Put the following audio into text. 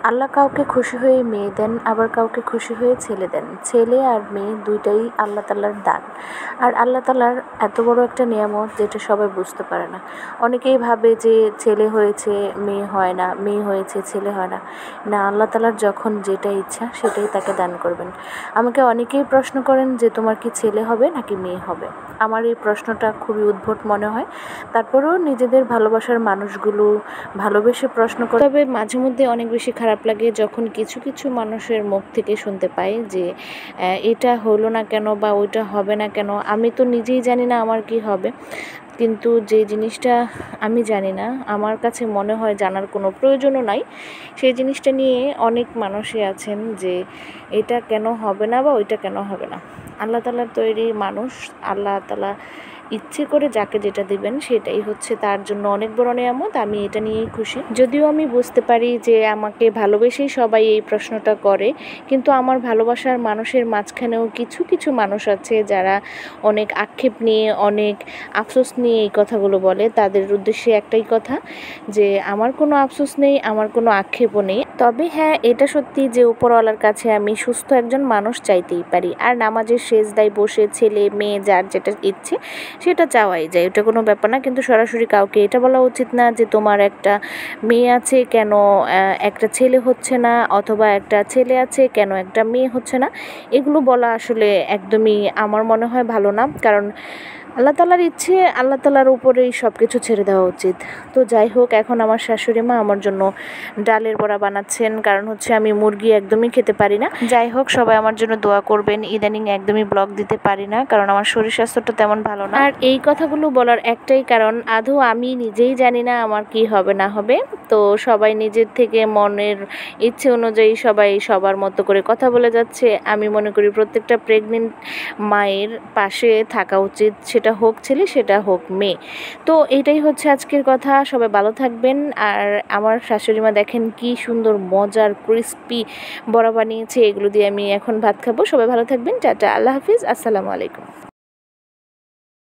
আল্লাহ কাউকে খুশি হয়ে মেয়ে দেন, আবার কাউকে খুশি হয়ে ছেলে দেন। ছেলে আর মেয়ে দুইটাই আল্লাহ তাআলার দান। আর আল্লাহ তাআলার এত বড় একটা নিয়ামত যেটা সবাই বুঝতে পারে না। অনেকেই ভাবে যে ছেলে হয়েছে মেয়ে হয় না, মেয়ে হয়েছে ছেলে হয় না। না, আল্লাহ তাআলার যখন যেটা ইচ্ছা সেটাই তাকে দান করবেন। আমাকে অনেকেই প্রশ্ন করেন যে তোমার কি ছেলে হবে নাকি মেয়ে হবে? আমার এই প্রশ্নটা খুবই উদ্ভট মনে হয়। তারপরেও নিজেদের ভালোবাসার মানুষগুলো ভালোবেসে প্রশ্ন করে। তবে মাঝে মধ্যে অনেক বেশি খারাপ লাগে যখন কিছু কিছু মানুষের মুখ থেকে শুনতে পাই যে এটা হলো না কেন বা ওইটা হবে না কেন। আমি তো নিজেই জানি না আমার কি হবে, কিন্তু যে জিনিসটা আমি জানি না, আমার কাছে মনে হয় জানার কোনো প্রয়োজনও নাই। সেই জিনিসটা নিয়ে অনেক মানুষই আছেন যে এটা কেন হবে না বা ওইটা কেন হবে না। আল্লাহ তাআলার তৈরি মানুষ, আল্লাহ তাআলা ইচ্ছে করে যাকে যেটা দিবেন সেটাই হচ্ছে তার জন্য অনেক বড় নিয়ামত। আমি এটা নিয়েই খুশি। যদিও আমি বুঝতে পারি যে আমাকে ভালোবেসেই সবাই এই প্রশ্নটা করে, কিন্তু আমার ভালোবাসার মানুষের মাঝখানেও কিছু কিছু মানুষ আছে যারা অনেক আক্ষেপ নিয়ে, অনেক আফসোস নিয়ে এই কথাগুলো বলে। তাদের উদ্দেশ্যে একটাই কথা যে আমার কোনো আফসোস নেই, আমার কোনো আক্ষেপও নেই। তবে হ্যাঁ, এটা সত্যি যে উপরওয়ালার কাছে আমি সুস্থ একজন মানুষ চাইতেই পারি। আর নামাজের সেজদায় বসে ছেলে মেয়ে যার যেটা ইচ্ছে সেটা চাওয়াই যায়, ওটা কোনো ব্যাপার না। কিন্তু সরাসরি কাউকে এটা বলা উচিত না যে তোমার একটা মেয়ে আছে কেন একটা ছেলে হচ্ছে না, অথবা একটা ছেলে আছে কেন একটা মেয়ে হচ্ছে না। এগুলো বলা আসলে একদমই আমার মনে হয় ভালো না। কারণ আল্লাহ তাআলার ইচ্ছে, আল্লাহ তাআলার উপরেই সব কিছু ছেড়ে দেওয়া উচিত। তো যাই হোক, এখন আমার শাশুড়ি মা আমার জন্য ডালের বড়া বানাচ্ছেন, কারণ হচ্ছে আমি মুরগি একদমই খেতে পারি না। যাই হোক, সবাই আমার জন্য দোয়া করবেন। ইদানিং একদমই ব্লগ দিতে পারি না, কারণ আমার শরীর স্বাস্থ্যটা তেমন ভালো না। আর এই কথাগুলো বলার একটাই কারণ, আদৌ আমি নিজেই জানি না আমার কি হবে না হবে। তো সবাই নিজের থেকে মনের ইচ্ছে অনুযায়ী সবাই সবার মতো করে কথা বলে যাচ্ছে। আমি মনে করি প্রত্যেকটা প্রেগনেন্ট মায়ের পাশে থাকা উচিত, সেটা হোক ছেলে সেটা হোক মেয়ে। তো এইটাই হচ্ছে আজকের কথা। সবাই ভালো থাকবেন। আর আমার শাশুড়ি মা দেখেন কি সুন্দর মজার ক্রিস্পি বড়া বানিয়েছে, এগুলো দিয়ে আমি এখন ভাত খাবো। সবাই ভালো থাকবেন। টাটা, আল্লাহ হাফিজ, আসসালামু আলাইকুম।